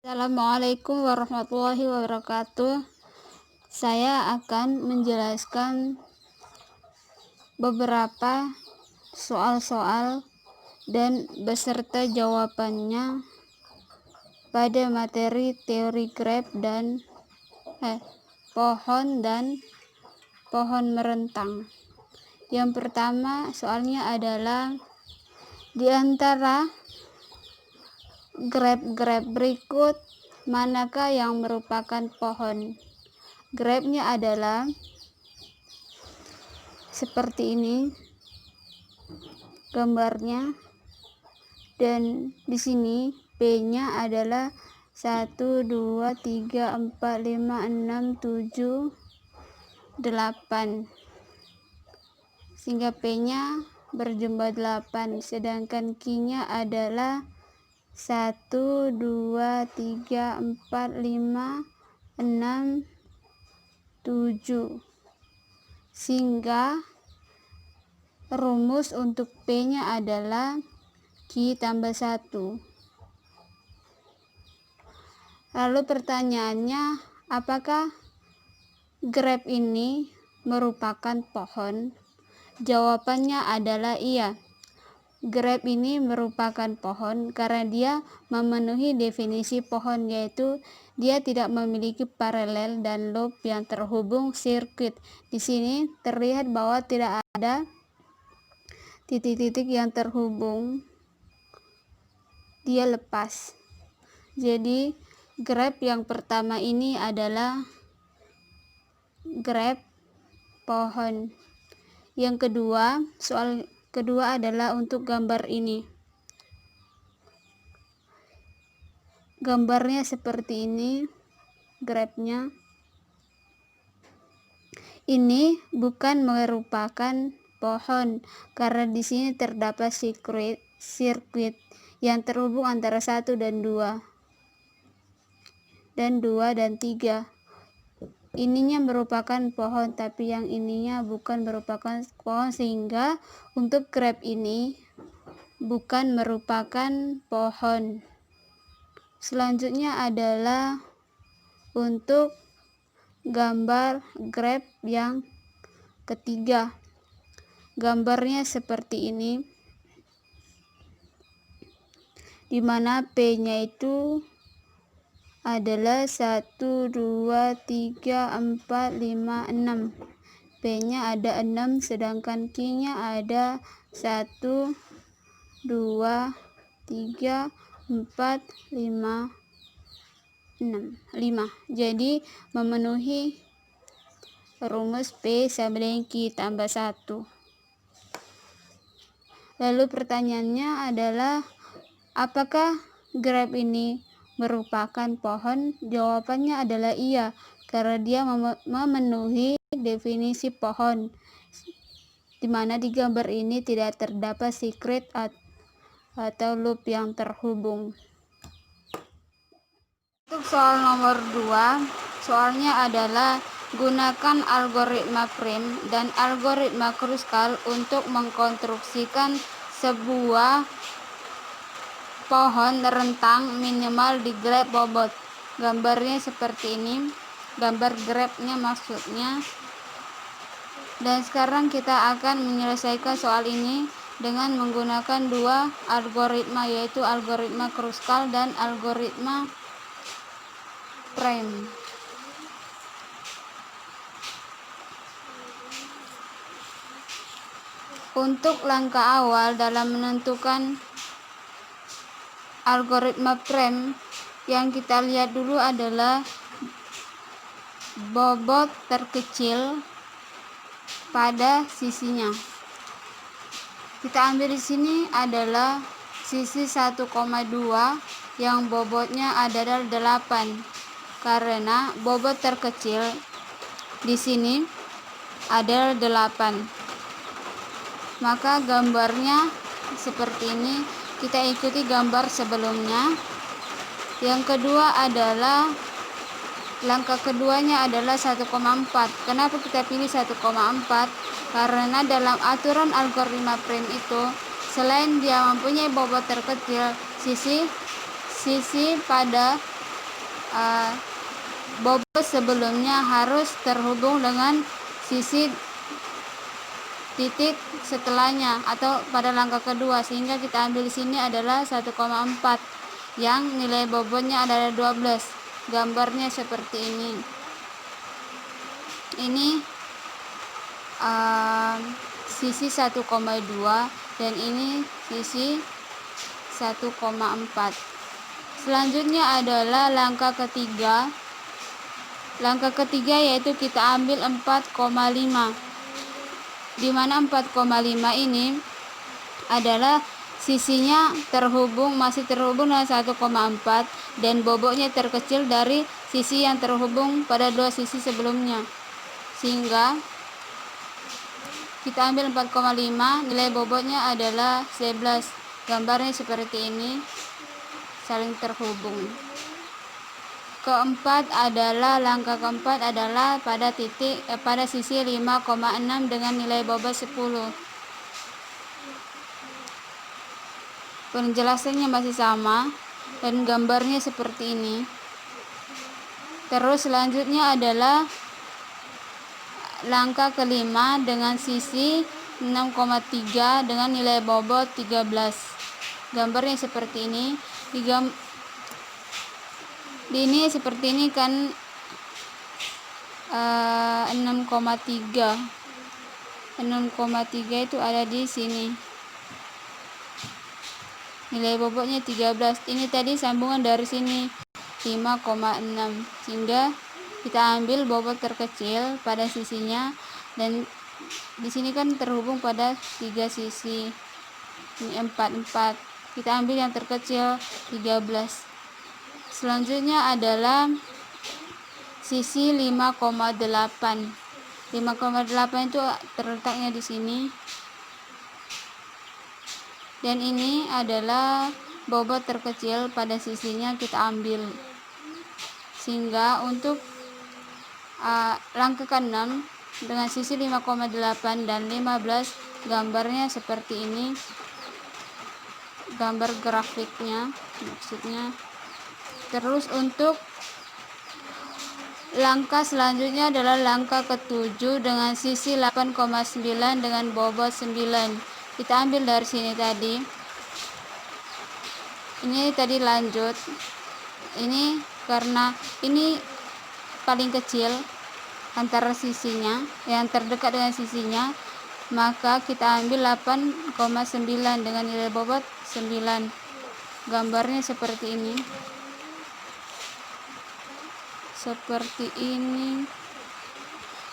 Assalamualaikum warahmatullahi wabarakatuh. Saya akan menjelaskan beberapa soal-soal dan beserta jawabannya pada materi teori graf dan pohon dan pohon merentang. Yang pertama soalnya adalah di antara graf berikut manakah yang merupakan pohon? Grafnya adalah seperti ini gambarnya, dan di sini P-nya adalah 1 2 3 4 5 6 7 8, sehingga P-nya berjumlah 8, sedangkan Q-nya adalah 1 2 3 4 5 6 7, sehingga rumus untuk P-nya adalah Q tambah 1. Lalu pertanyaannya, apakah graf ini merupakan pohon? Jawabannya adalah iya. Graf ini merupakan pohon karena dia memenuhi definisi pohon, yaitu dia tidak memiliki paralel dan loop yang terhubung sirkuit. Di sini terlihat bahwa tidak ada titik-titik yang terhubung, dia lepas. Jadi graf yang pertama ini adalah graf pohon. Yang kedua, soal kedua adalah untuk gambar ini. Gambarnya seperti ini, grafnya. Ini bukan merupakan pohon karena di sini terdapat sirkuit yang terhubung antara 1 dan 2 dan 2 dan 3. Ininya merupakan pohon, tapi yang ininya bukan merupakan pohon, sehingga untuk graf ini bukan merupakan pohon. Selanjutnya adalah untuk gambar graf yang ketiga. Gambarnya seperti ini, di mana P-nya itu adalah 1 2 3 4 5 6. P-nya ada 6, sedangkan Q-nya ada 1 2 3 4 5 5. Jadi memenuhi rumus P sama dengan Q tambah 1. Lalu pertanyaannya adalah, apakah graf ini merupakan pohon? Jawabannya adalah iya, karena dia memenuhi definisi pohon, di mana di gambar ini tidak terdapat sirkuit atau loop yang terhubung. Untuk soal nomor 2, soalnya adalah gunakan algoritma prime dan algoritma Kruskal untuk mengkonstruksikan sebuah pohon rentang minimal di graf bobot. Gambarnya seperti ini, gambar grafnya maksudnya. Dan sekarang kita akan menyelesaikan soal ini dengan menggunakan dua algoritma, yaitu algoritma Kruskal dan algoritma prime. Untuk langkah awal dalam menentukan algoritma prime, yang kita lihat dulu adalah bobot terkecil pada sisinya. Kita ambil di sini adalah sisi 1,2 yang bobotnya adalah 8, karena bobot terkecil di sini adalah 8. Maka gambarnya seperti ini. Kita ikuti gambar sebelumnya. Yang kedua adalah langkah keduanya adalah 1,4. Kenapa kita pilih 1,4? Karena dalam aturan algoritma prime itu, selain dia mempunyai bobot terkecil, sisi pada bobot sebelumnya harus terhubung dengan sisi titik setelahnya atau pada langkah kedua, sehingga kita ambil di sini adalah 1,4 yang nilai bobotnya adalah 12. Gambarnya seperti ini. Ini sisi 1,2 dan ini sisi 1,4. Selanjutnya adalah langkah ketiga. Langkah ketiga yaitu kita ambil 4,5, di mana 4,5 ini adalah sisinya masih terhubung dengan 1,4 dan bobotnya terkecil dari sisi yang terhubung pada dua sisi sebelumnya, sehingga kita ambil 4,5, nilai bobotnya adalah 11. Gambarnya seperti ini, saling terhubung. Langkah keempat adalah pada sisi 5,6 dengan nilai bobot 10. Penjelasannya masih sama dan gambarnya seperti ini. Terus selanjutnya adalah langkah kelima dengan sisi 6,3 dengan nilai bobot 13. Gambarnya seperti ini. Ini seperti ini kan, 6,3 itu ada di sini, nilai bobotnya 13. Ini tadi sambungan dari sini 5,6, sehingga kita ambil bobot terkecil pada sisinya, dan di sini kan terhubung pada 3 sisi. Ini 4, kita ambil yang terkecil 13. Selanjutnya adalah sisi 5,8. 5,8 itu terletaknya di sini. Dan ini adalah bobot terkecil pada sisinya kita ambil. Sehingga untuk langkah ke-6 dengan sisi 5,8 dan 15, gambarnya seperti ini. Gambar grafiknya maksudnya. Terus untuk langkah selanjutnya adalah langkah ke-7 dengan sisi 8,9 dengan bobot 9. Kita ambil dari sini tadi. Ini tadi lanjut. Ini karena ini paling kecil antara sisinya, yang terdekat dengan sisinya, maka kita ambil 8,9 dengan nilai bobot 9. Gambarnya seperti ini.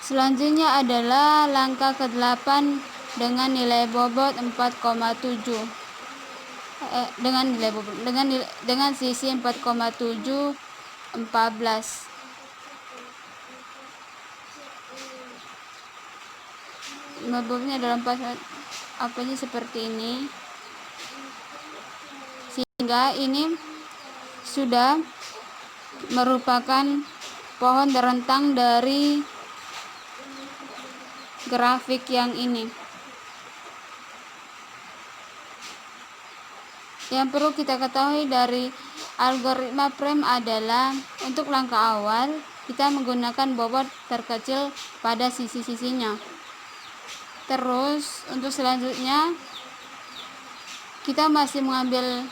Selanjutnya adalah langkah ke-8 dengan nilai bobot 4,7. Dengan sisi 4,7 14. Bobotnya dalam apanya seperti ini, sehingga ini sudah merupakan pohon terentang dari grafik yang ini. Yang perlu kita ketahui dari algoritma prime adalah untuk langkah awal kita menggunakan bobot terkecil pada sisi-sisinya. Terus untuk selanjutnya kita masih mengambil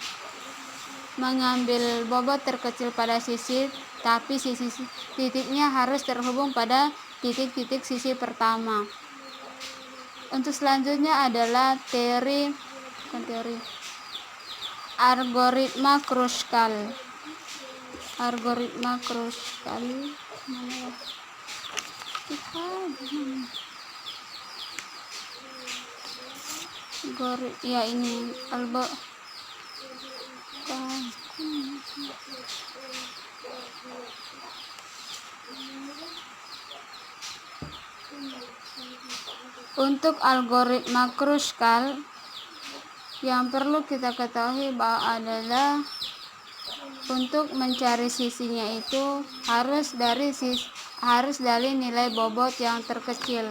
bobot terkecil pada sisi, tapi sisi titiknya harus terhubung pada titik-titik sisi pertama. Untuk selanjutnya adalah algoritma Kruskal. Ya ini untuk algoritma Kruskal yang perlu kita ketahui adalah untuk mencari sisinya itu harus dari nilai bobot yang terkecil,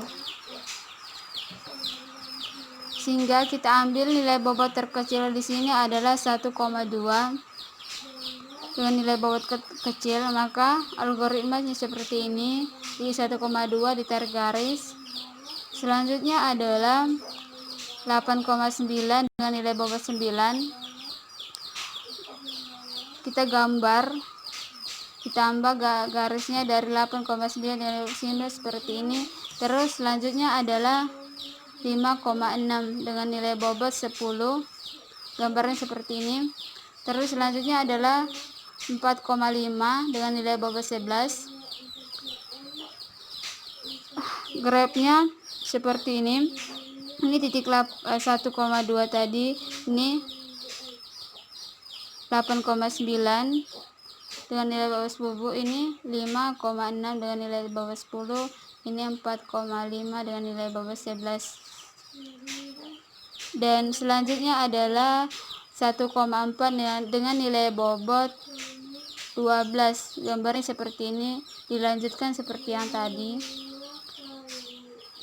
sehingga kita ambil nilai bobot terkecil di sini adalah 1,2. dengan nilai bobot kecil, maka algoritmanya seperti ini. Di 1,2 ditarik garis. Selanjutnya adalah 8,9 dengan nilai bobot 9. Kita gambar, ditambah garisnya dari 8,9 dengan nilai 9 seperti ini. Terus selanjutnya adalah 5,6 dengan nilai bobot 10, gambarnya seperti ini. Terus selanjutnya adalah 4,5 dengan nilai bobot 11. Grafnya seperti ini. Ini titik 1,2 tadi, ini 8,9 dengan nilai bobot 10, ini 5,6 dengan nilai bobot 10, ini 4,5 dengan nilai bobot 11. Dan selanjutnya adalah 1,4 dengan nilai bobot 12. Gambarnya seperti ini, dilanjutkan seperti yang tadi,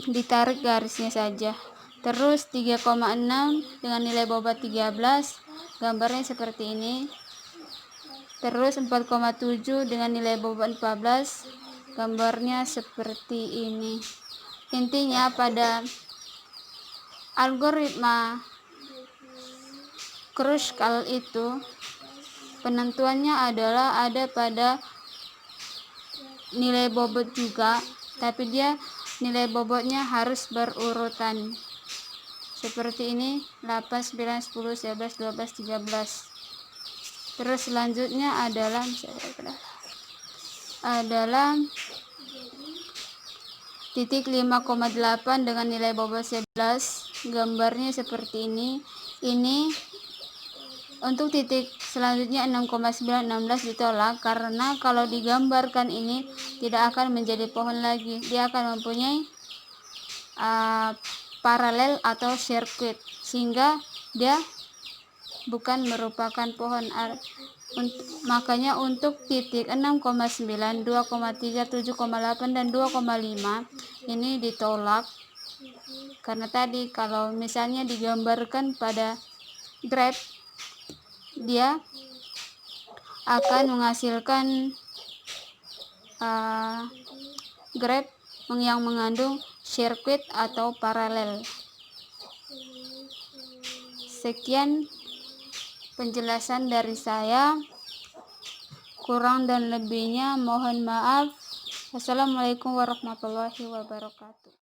ditarik garisnya saja. Terus 3,6 dengan nilai bobot 13, gambarnya seperti ini. Terus 4,7 dengan nilai bobot 14, gambarnya seperti ini. Intinya pada algoritma Kruskal itu penentuannya adalah ada pada nilai bobot juga, tapi dia nilai bobotnya harus berurutan seperti ini: 8, 9, 10, 11, 12, 13. Terus selanjutnya adalah titik 5,8 dengan nilai bobot 11, gambarnya seperti ini. Ini untuk titik selanjutnya 6,9, 16 ditolak karena kalau digambarkan ini tidak akan menjadi pohon lagi, dia akan mempunyai paralel atau sirkuit, sehingga dia bukan merupakan pohon. Makanya untuk titik 6,9, 2,3, 7,8 dan 2,5 ini ditolak karena tadi kalau misalnya digambarkan pada graf, dia akan menghasilkan graf yang mengandung sirkuit atau paralel. Sekian penjelasan dari saya, kurang dan lebihnya mohon maaf. Assalamualaikum warahmatullahi wabarakatuh.